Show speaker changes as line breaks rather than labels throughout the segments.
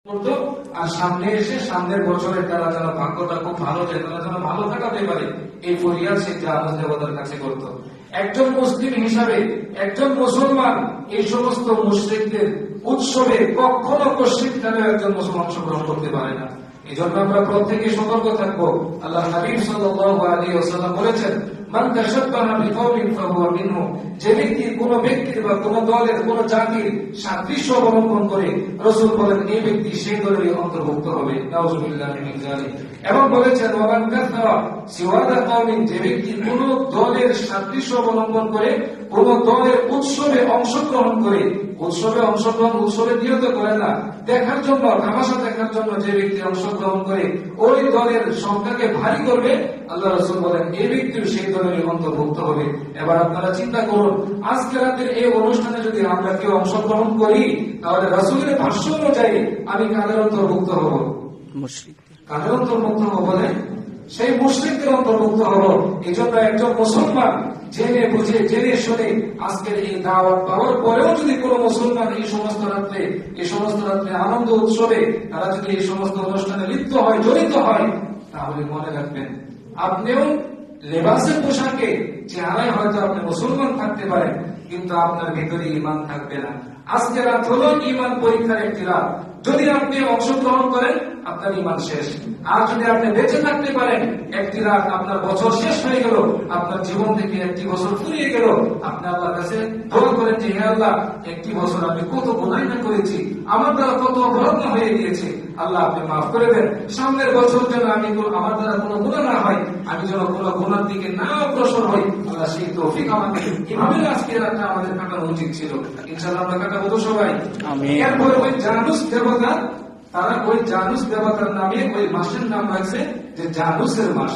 করতো আর সামনে এসে সামনের বছরের তারা যেন ভাগ্যটা খুব ভালো যায়, তারা যেন ভালো কাটাতে পারে, এই ফরিয়াদ সে জাহাজ দেবতার কাছে করত। একজন মুসলিম হিসাবে, একজন মুসলমান এই সমস্ত মুশরিকদের উৎসবে কখনো কশিনকালে একজন মুসলমান অংশগ্রহণ করতে পারে না। এই জন্য আমরা প্রত্যেকে সতর্ক থাকবো। আল্লাহ হাবিব সাল্লাল্লাহু আলাইহি ওয়াসাল্লাম বলেছেন, মান তাশাব্বাহা বিকওমিন ফাহুয়া মিনহুম, যে ব্যক্তি কোন ব্যক্তির বা কোন দলের কোন জাতির সাদৃশ্য অবলম্বন করে, রাসূল বলেন এই ব্যক্তি সেই দলের অন্তর্ভুক্ত হবে। নাউযুবিল্লাহি মিন যালিক। এবং বলেছেন ওয়া মান কাফারা সিওয়াদা কওমিন, যে ব্যক্তি কোন দলের সাদৃশ্য অবলম্বন করে, কোন দলের উৎসবে অংশগ্রহণ করে, উৎসবে নিয়ত করে না, দেখার জন্য, তামাশা দেখার জন্য যে ব্যক্তি অংশগ্রহণ করে ওই দলের সংখ্যাকে ভারী করবে, আল্লাহ রাসূল বলেন এই ব্যক্তিও সেই দলের অন্তর্ভুক্ত হবে। এবার আপনারা চিন্তা করুন, আজকে রাতের এই অনুষ্ঠানে যদি আমরা কেউ অংশগ্রহণ করি, তাহলে রাসূলের ভাষ্য অনুযায়ী আমি কাদের অন্তর্ভুক্ত হব? কাদের অন্তর্ভুক্ত হব? বলে সেই মুশরিকদের অন্তর্ভুক্ত হব। এই জন্য একজন মুসলমান জেনে বুঝে, জেনে শুনে আজকের এই দাওয়াত পাওয়ার পরেও যদি কোনো মুসলমান এই সমস্ত রাত্রে আনন্দ উৎসবে তারা যদি এই সমস্ত অনুষ্ঠানে লিপ্ত হয়, জড়িত হয়, তাহলে মনে রাখবেন আপনিও লেবাসের পোশাকে চেহারায় হয়তো আপনি মুসলমান থাকতে পারেন, কিন্তু আপনার ভিতরে ঈমান থাকবে না। আজকে রাত হলো ঈমান পরীক্ষার একটি রাত। যদি আপনি অংশগ্রহণ করেন, আপনার ঈমান শেষ। আর যদি আপনি বেঁচে থাকতে পারেন, একটি রাত আপনার বছর শেষ হয়ে গেল, আপনার জীবন থেকে একটি বছর ফুরিয়ে গেল, আপনি আল্লাহর কাছে দোয়া করেন যে হে আল্লাহ, একটি বছর আমি কত গুনাহ না করেছি, আমার দ্বারা কত অপরাধ না হয়ে গিয়েছে, আল্লাহ আপনি মাফ করে দেন। সামনের বছর যেন আমার দ্বারা কোনো গুনাহ না হয়, আমি যেন কোনো গুনার দিকে না অগ্রসর হই, আল্লাহ সেই তৌফিক আমাকে। এভাবে আজকে রাতটা আমাদের কাটানো উচিত ছিল। ইনশাআল্লাহ আমরা কাটাবো তো সবাই। এরপরে ওই জানুস দেবতা, তারা ওই জানুস দেবতার নামে ওই মাসের নাম রাখছে যে জানুসের মাস।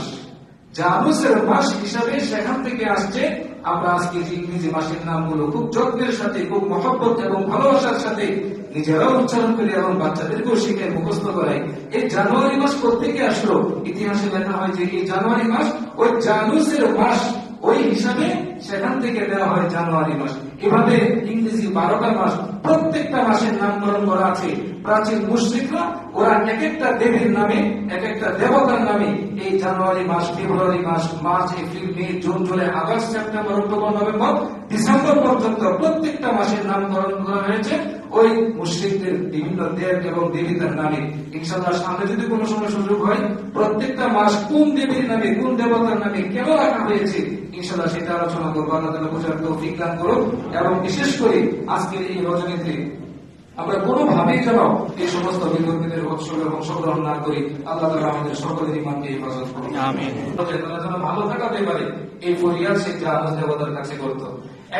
জানুসের মাস হিসাবে সেখান থেকে আসছে। আমরা আজকে যে ইংরেজি মাসের নামগুলো খুব যত্নের সাথে, খুব মহব্বত এবং ভালোবাসার সাথে নিজেরাও উচ্চারণ করি এবং বাচ্চাদেরকেও শিখে মুখস্থ করাই। এই জানুয়ারি মাস কোথেকে আসলো? ইতিহাসে লেখা হয় যে এই জানুয়ারি মাস ওই জানুসের মাস, ওই হিসাবে সেখান থেকে দেওয়া হয় জানুয়ারি মাস। এভাবে ইংরেজি 12টা মাস, প্রত্যেকটা মাসের নামকরণ করা আছে। প্রাচীন মুশরিকরা ওরা এক একটা দেবীর নামে, এক একটা দেবতার নামে এই জানুয়ারি মাস, ফেব্রুয়ারি মাস, March, April, May, June, July, August, September, October, November, December পর্যন্ত প্রত্যেকটা মাসের নামকরণ করা হয়েছে ওই মুশরিকদের বিভিন্ন দেব এবং দেবতার নামে। ইনশাআল্লাহ সামনে যদি কোনো সময় সুযোগ হয়, প্রত্যেকটা মাস কোন দেবীর নামে, কোন দেবতার নামে কেন রাখা হয়েছে, ইনশাআল্লাহ সেটা আলোচনা করবো। আল্লাহ তাআলা বোঝার তৌফিক দান করুন। এবং বিশেষ করে আজকের এই রজনীতে আমরা কোনোভাবেই যেন এই সমস্ত বিতর্কিতের উৎসবে অংশগ্রহণ না করি। আল্লাহ তাআলা আমাদের সকলের ঈমানকে হেফাজত করুন। আমিন। তারা যেন ভালো কাটাতে পারে, এই ফরিয়াদ সে জাহাজ দেবতার কাছে করত।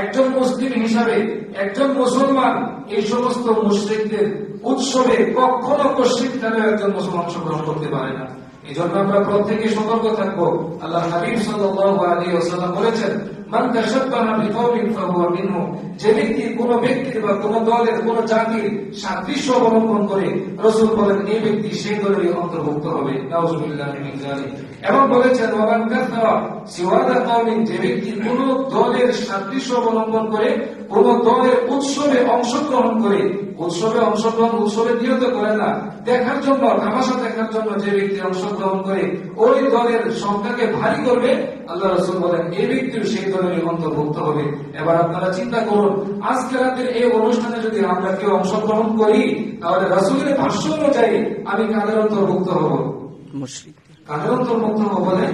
একজন মুসলিম হিসাবে, একজন মুসলমান এই সমস্ত মুশরিকদের উৎসবে কখনো কশিনকালে একজন মুসলমান অংশগ্রহণ করতে পারে না। এই জন্য আমরা প্রত্যেকে সতর্ক থাকবো। আল্লাহ হাবিব সাল্লাল্লাহু আলাইহি ওয়াসাল্লাম বলেছেন, মান তাশাব্বাহা বিকওমিন ফাহুয়া মিনহুম, যে ব্যক্তি কোন ব্যক্তির বা কোন দলের কোন জাতির সাদৃশ্য অবলম্বন করে, রাসূল বলেন এই ব্যক্তি সেই দলের অন্তর্ভুক্ত হবে। নাউযুবিল্লাহি মিন যালিক। এবং বলেছেন ওয়া মান কাফারা সিওয়াদা কওমিন, যে ব্যক্তি কোন দলের সাদৃশ্য অবলম্বন করে, কোন দলের উৎসবে অংশগ্রহণ করে, উৎসবে নিয়ত করে না, দেখার জন্য, তামাশা দেখার জন্য যে ব্যক্তি অংশগ্রহণ করে ওই দলের সংখ্যাকে ভারী করবে, আল্লাহ রাসূল বলেন এই ব্যক্তিও সেই দলের অন্তর্ভুক্ত হবে। এবার আপনারা চিন্তা করুন, আজকে রাতের এই অনুষ্ঠানে যদি আমরা কেউ অংশগ্রহণ করি, তাহলে রাসূলের ভাষ্য অনুযায়ী আমি কাদের অন্তর্ভুক্ত হব? কাদের অন্তর্ভুক্ত হব? বলে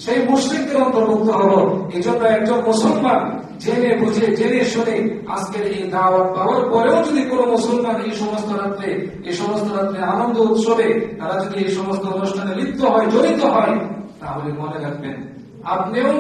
সেই মুশরিকদের অন্তর্ভুক্ত হব। এই জন্য একজন মুসলমান জেনে বুঝে, জেনে শুনে আজকের এই দাওয়াত পাওয়ার পরেও যদি কোনো মুসলমান এই সমস্ত রাত্রে আনন্দ উৎসবে তারা যদি এই সমস্ত অনুষ্ঠানে লিপ্ত হয়, জড়িত হয়, তাহলে মনে রাখবেন আপনিও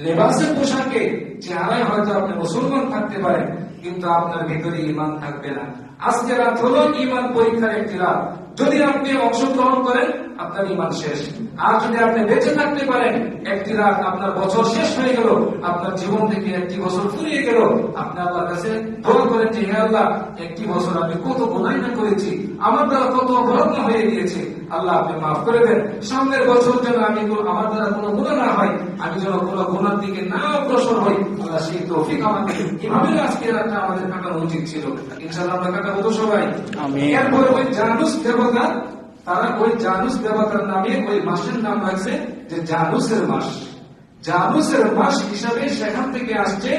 লেবাসের পোশাকে চেহারায় হয়তো আপনি মুসলমান থাকতে পারেন, কিন্তু আপনার ভিতরে ঈমান থাকবে না। আজকে রাত হলো ঈমান পরীক্ষার একটি রাত। যদি আপনি অংশগ্রহণ করেন আপনার ঈমান শেষ। আর যদি আপনি বেঁচে থাকতে পারেন, একটি রাত আপনার বছর শেষ হয়ে গেল, আপনার জীবন থেকে একটি বছর ফুরিয়ে গেল, আপনি আল্লাহর কাছে দোয়া করেন যে হে আল্লাহ, একটি বছর আমি কত গুনাহ না করেছি, আমার দ্বারা কত অপরাধ না হয়ে গিয়েছে, আল্লাহ আপনি মাফ করে দেন। সামনের বছর যেন আমি আমার দ্বারা কোনো গুনাহ না হয়, আমি যেন কোনো গুনার দিকে না অগ্রসর হই, আল্লাহ সেই তৌফিক আমাকে। এভাবে আজকে রাতটা আমাদের কাটানো উচিত ছিল। ইনশাআল্লাহ আমরা কাটাবো তো সবাই। এরপর ওই জানুস দেবতা, তারা ওই জানুস দেবতার নামে ওই মাসের নাম রাখছে যে জানুসের মাস। জানুসের মাস হিসাবে সেখান থেকে আসছে।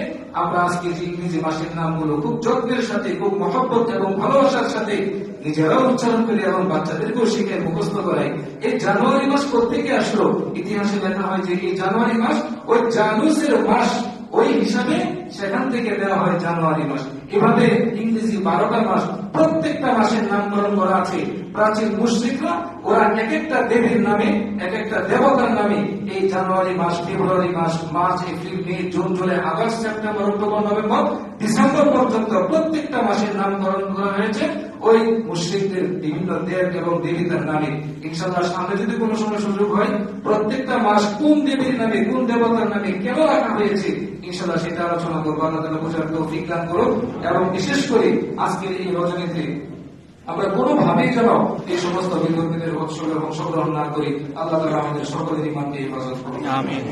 আমরা আজকে যে ইংরেজি মাসের নামগুলো খুব যত্নের সাথে, খুব মহব্বত এবং ভালোবাসার সাথে নিজেরাও উচ্চারণ করি এবং বাচ্চাদেরকেও শিখে মুখস্থ করাই। এই জানুয়ারি মাস কোথেকে আসলো? ইতিহাসে লেখা হয় যে এই জানুয়ারি মাস ওই জানুসের মাস, ওই হিসাবে সেখান থেকে দেওয়া হয় জানুয়ারি মাস। এভাবে ইংরেজি 12টা মাস, প্রত্যেকটা মাসের নামকরণ করা আছে। প্রাচীন মুশরিকরা ওরা এক একটা দেবীর নামে, এক একটা দেবতার নামে এই জানুয়ারি মাস, ফেব্রুয়ারি মাস, March, April, May, June, July, August, September, October, November, December পর্যন্ত প্রত্যেকটা মাসের নামকরণ করা হয়েছে ওই মুশরিকদের বিভিন্ন দেব এবং দেবতার নামে। ইনশাআল্লাহ সামনে যদি কোনো সময় সুযোগ হয়, প্রত্যেকটা মাস কোন দেবীর নামে, কোন দেবতার নামে কেন রাখা হয়েছে, ইনশাআল্লাহ সেটা আলোচনা করবো। আল্লাহ তাআলা বোঝার তৌফিক দান করুন। এবং বিশেষ করে আজকের এই রজনীতে আমরা কোনোভাবেই যেন এই সমস্ত বিতর্কিতের উৎসবে অংশগ্রহণ না করি। আল্লাহ তাআলা আমাদের সকলের ঈমানকে হেফাজত করুন। আমিন।